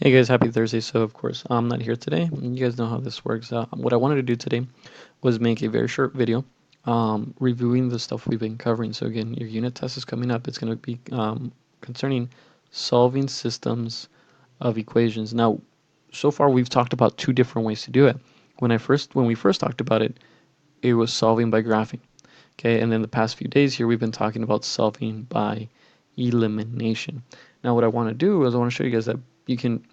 Hey guys, happy Thursday. So of course, I'm not here today. You guys know how this works. What I wanted to do today was make a very short video reviewing the stuff we've been covering. So again, your unit test is coming up. It's going to be concerning solving systems of equations. Now, so far we've talked about two different ways to do it. When we first talked about it, it was solving by graphing. Okay, and then the past few days here we've been talking about solving by elimination. Now, what I want to do is I want to show you guys that you can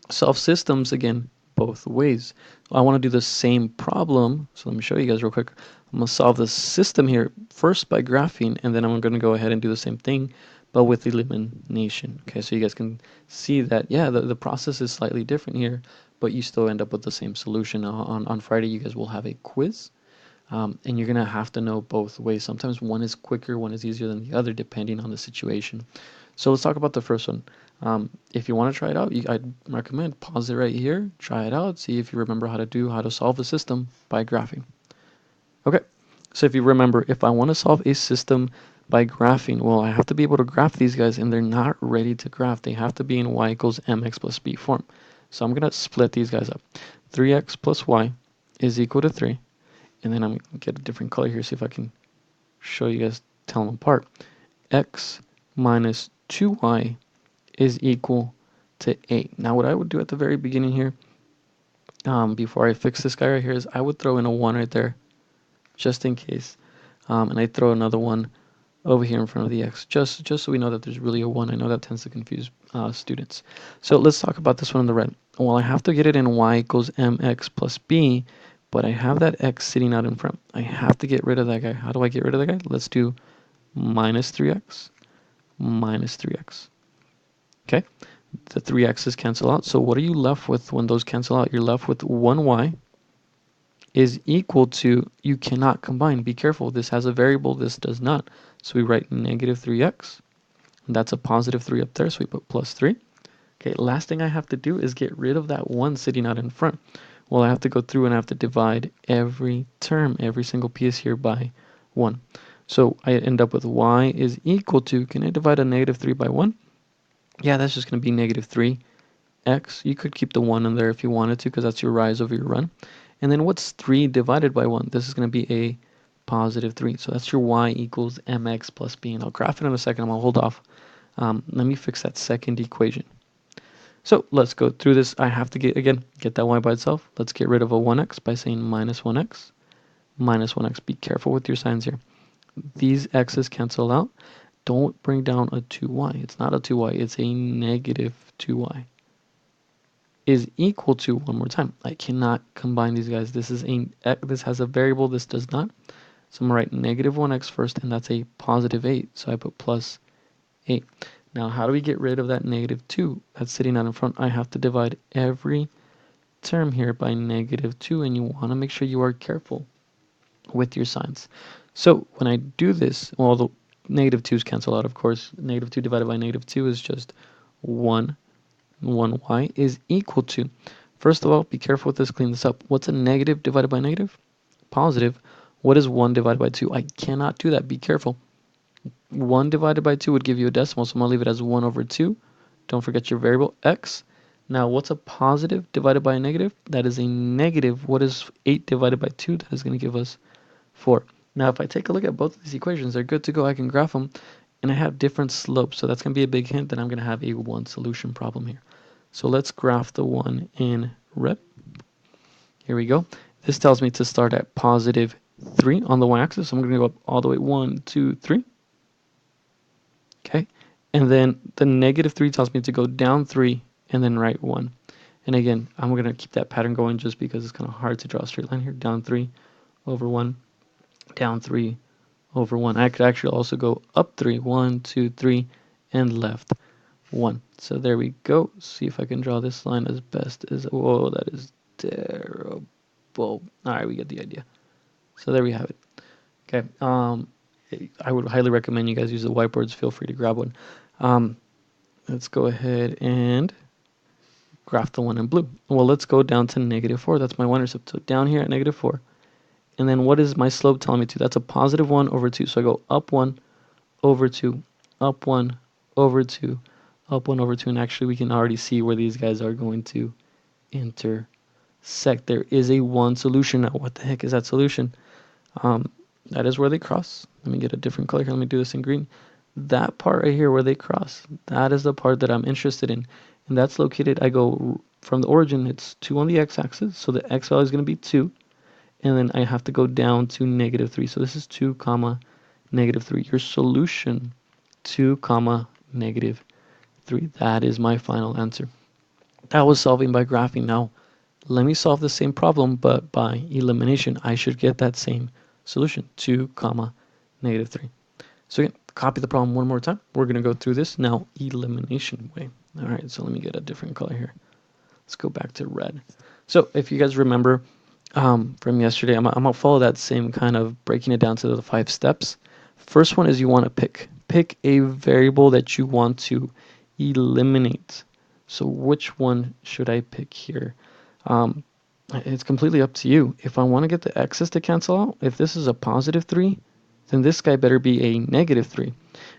solve systems again both ways. I want to do the same problem, so let me show you guys real quick. I'm going to solve the system here first by graphing, and then I'm going to go ahead and do the same thing but with elimination. Okay, so you guys can see that, yeah, the process is slightly different here, but you still end up with the same solution. On Friday, you guys will have a quiz, and you're going to have to know both ways. Sometimes one is quicker, one is easier than the other, depending on the situation. So let's talk about the first one. If you want to try it out, I'd recommend pause it right here, try it out, see if you remember how to solve a system by graphing. Okay, so if you remember, if I want to solve a system by graphing, well, I have to be able to graph these guys, and they're not ready to graph. They have to be in y equals mx plus b form. So I'm going to split these guys up. 3x plus y is equal to 3. And then I'm going to get a different color here, see if I can show you guys, tell them apart. X minus 2y is equal to 8. Now what I would do at the very beginning here, before I fix this guy right here, is I would throw in a 1 right there, just in case. And I throw another 1 over here in front of the x, just so we know that there's really a 1. I know that tends to confuse students. So let's talk about this one in the red. Well, I have to get it in y equals mx plus b, but I have that x sitting out in front. I have to get rid of that guy. How do I get rid of that guy? Let's do minus 3x minus 3x. Okay, the 3x's cancel out. So what are you left with when those cancel out? You're left with 1y is equal to, you cannot combine. Be careful. This has a variable. This does not. So we write negative 3x. That's a positive 3 up there. So we put plus 3. Okay, last thing I have to do is get rid of that 1 sitting out in front. Well, I have to go through and I have to divide every term, every single piece here by 1. So I end up with y is equal to, can I divide a negative 3 by 1? Yeah, that's just going to be negative 3x. You could keep the 1 in there if you wanted to, because that's your rise over your run. And then what's 3 divided by 1? This is going to be a positive 3. So that's your y equals mx plus b. And I'll graph it in a second. I'm going to hold off. Let me fix that second equation. So let's go through this. I have to get that y by itself. Let's get rid of a 1x by saying minus 1x. Minus 1x. Be careful with your signs here. These x's cancel out. Don't bring down a 2y. It's not a 2y. It's a negative 2y. Is equal to, one more time, I cannot combine these guys. This has a variable, this does not. So I'm going to write negative 1x first, and that's a positive 8. So I put plus 8. Now, how do we get rid of that negative 2 that's sitting out in front? I have to divide every term here by negative 2, and you want to make sure you are careful with your signs. So when I do this, well, the negative 2's cancel out, of course. Negative 2 divided by negative 2 is just 1. 1y is equal to, first of all, be careful with this, clean this up. What's a negative divided by negative? Positive. What is 1 divided by 2? I cannot do that. Be careful. 1 divided by 2 would give you a decimal, so I'm going to leave it as 1 over 2. Don't forget your variable, x. Now, what's a positive divided by a negative? That is a negative. What is 8 divided by 2? That is going to give us 4. Now, if I take a look at both of these equations, they're good to go. I can graph them, and I have different slopes, so that's going to be a big hint that I'm going to have a one solution problem here. So let's graph the one in red. Here we go. This tells me to start at positive 3 on the y-axis. So I'm going to go up all the way 1, 2, 3. Okay. And then the negative 3 tells me to go down 3 and then right 1. And again, I'm going to keep that pattern going just because it's kind of hard to draw a straight line here. Down 3 over 1, down 3 over 1. I could actually also go up 3, 1, 2, 3, and left 1. So there we go. See if I can draw this line as best as, whoa, that is terrible. All right, we get the idea. So there we have it. Okay. I would highly recommend you guys use the whiteboards. Feel free to grab one. Let's go ahead and graph the one in blue. Well, let's go down to negative 4. That's my y-intercept. So down here at negative 4. And then what is my slope telling me to? That's a positive 1 over 2. So I go up 1 over 2, up 1 over 2, up 1 over 2, and actually we can already see where these guys are going to intersect. There is a 1 solution. Now, what the heck is that solution? That is where they cross. Let me get a different color here. Let me do this in green. That part right here where they cross, that is the part that I'm interested in. And that's located, I go from the origin, it's 2 on the x-axis. So the x value is going to be 2. And then I have to go down to negative 3. So this is 2 comma negative 3. Your solution, 2 comma negative 3. That is my final answer. That was solving by graphing. Now, let me solve the same problem, but by elimination. I should get that same solution, 2 comma negative 3. So again, copy the problem one more time. We're going to go through this now elimination way. All right, so let me get a different color here. Let's go back to red. So if you guys remember from yesterday, I'm going to follow that same kind of breaking it down to the 5 steps. First one is you want to pick a variable that you want to eliminate. So which one should I pick here? It's completely up to you. If I want to get the x's to cancel out, if this is a positive 3, then this guy better be a negative 3.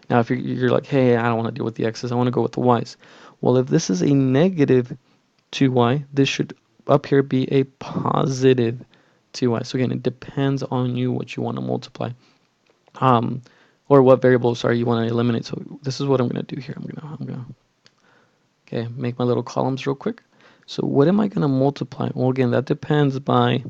Now, if you're like, hey, I don't want to deal with the x's, I want to go with the y's. Well, if this is a negative 2y, this should up here be a positive 2y. So again, it depends on you what you want to multiply. Or what variable, sorry, you want to eliminate. So this is what I'm going to do here. I'm gonna okay, make my little columns real quick. So what am I going to multiply? Well, again, that depends by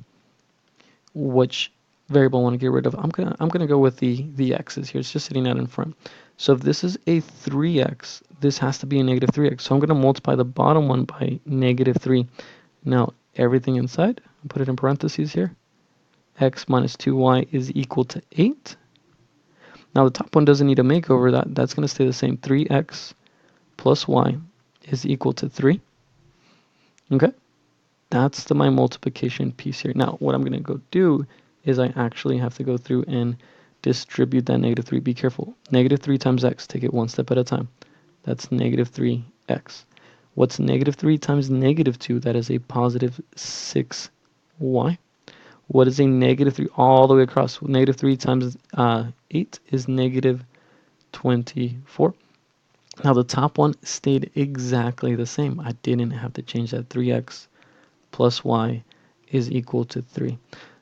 which variable I want to get rid of. I'm gonna go with the x's here. It's just sitting out in front. So if this is a 3x, this has to be a negative 3x. So I'm going to multiply the bottom one by negative 3. Now everything inside, I'll put it in parentheses here. X minus 2y is equal to 8. Now the top one doesn't need a makeover. That's going to stay the same. 3x plus y is equal to 3. Okay, that's my multiplication piece here. Now what I'm going to go do is I actually have to go through and distribute that negative 3. Be careful. Negative 3 times x. Take it one step at a time. That's negative 3x. What's negative 3 times negative 2? That is a positive 6y. What is a negative 3 all the way across? Negative 3 times 8 is negative 24. Now the top one stayed exactly the same. I didn't have to change that. 3x plus y is equal to 3.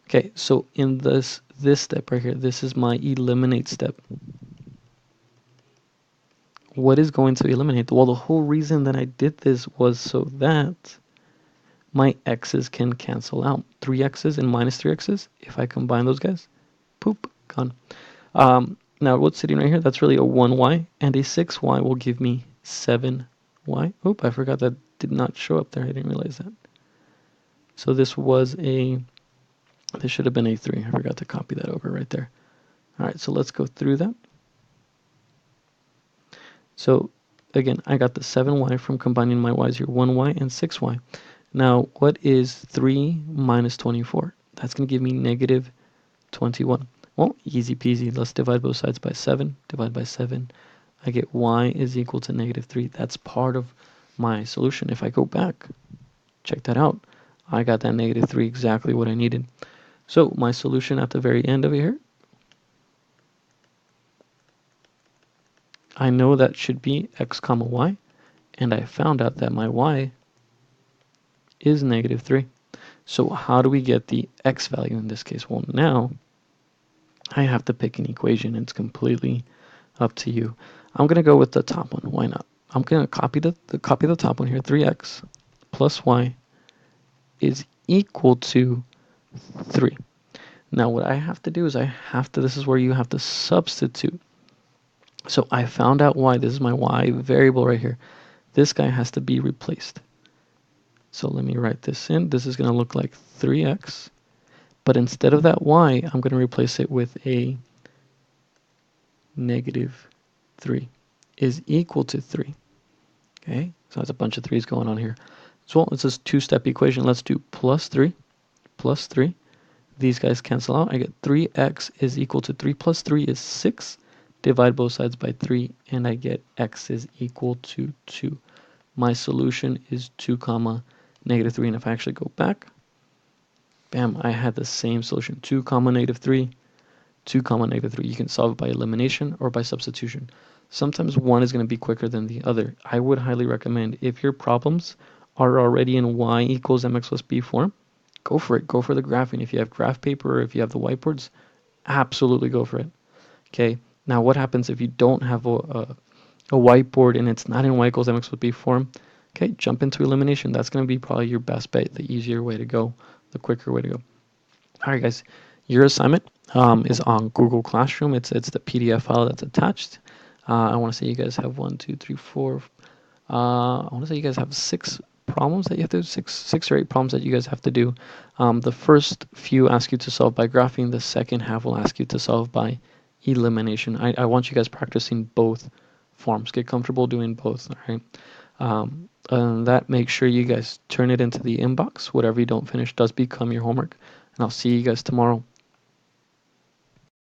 Okay, so in this step right here, this is my eliminate step. What is going to eliminate? Well, the whole reason that I did this was so that my x's can cancel out. 3x's and minus 3x's, if I combine those guys, poop, gone. Now what's sitting right here, that's really a 1y, and a 6y will give me 7y. Oop, I forgot that did not show up there. I didn't realize that. So this should have been a 3. I forgot to copy that over right there. All right, so let's go through that. So again, I got the 7y from combining my y's here, 1y and 6y. Now, what is 3 minus 24? That's going to give me negative 21. Well, easy peasy. Let's divide both sides by 7. Divide by 7. I get y is equal to negative 3. That's part of my solution. If I go back, check that out. I got that negative 3, exactly what I needed. So my solution at the very end of here, I know that should be x comma y, and I found out that my y is negative 3. So how do we get the x value in this case? Well, now I have to pick an equation. It's completely up to you. I'm going to go with the top one. Why not? I'm going to copy the top one here. 3x plus y is equal to 3. Now what I have to do is this is where you have to substitute. So I found out y. This is my y variable right here. This guy has to be replaced. So let me write this in. This is going to look like 3x. But instead of that y, I'm going to replace it with a negative 3 is equal to 3. Okay, so that's a bunch of 3's going on here. So it's this two-step equation. Let's do plus 3. These guys cancel out. I get 3x is equal to 3 plus 3 is 6. Divide both sides by 3, and I get x is equal to 2. My solution is 2 comma negative 3. And if I actually go back, bam, I had the same solution. 2 comma negative 3, 2 comma negative 3. You can solve it by elimination or by substitution. sometimes one is going to be quicker than the other. I would highly recommend, if your problems are already in y equals mx plus b form, go for it. Go for the graphing. If you have graph paper or if you have the whiteboards, absolutely go for it. Okay. Now, what happens if you don't have a whiteboard and it's not in y equals mx plus b form? Okay, jump into elimination. That's going to be probably your best bet, the easier way to go, the quicker way to go. All right, guys, your assignment is on Google Classroom. It's the PDF file that's attached. I want to say you guys have one, two, three, four. I want to say you guys have six problems that you have to do, six or eight problems that you guys have to do. The first few ask you to solve by graphing. The second half will ask you to solve by elimination. I want you guys practicing both forms. Get comfortable doing both. All right. And that, make sure you guys turn it into the inbox. Whatever you don't finish does become your homework. And I'll see you guys tomorrow.